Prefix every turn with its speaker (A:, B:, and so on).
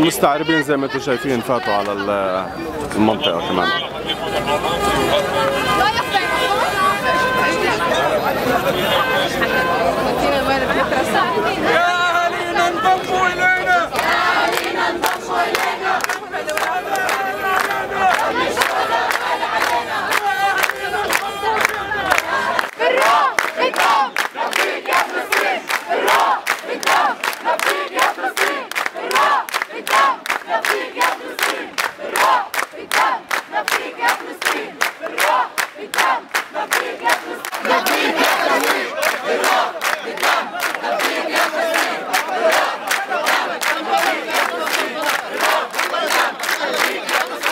A: المستعربين زي ما انتم شايفين فاتوا على المنطقة كمان.
B: يا أهالينا انضموا إلينا، يا أهالينا انضموا إلينا، بالروح بالدم نفديك يا فلسطين، بالروح بالدم نفديك يا فلسطين، بالروح بالدم نفديك يا فلسطين، بالروح بالدم نفديك يا فلسطين، بالروح بالدم نفديك يا فلسطين، نفديك يا فلسطين، بالروح بالدم نفديك يا فلسطين، بالروح بالدم نفديك يا فلسطين، بالروح بالدم نفديك يا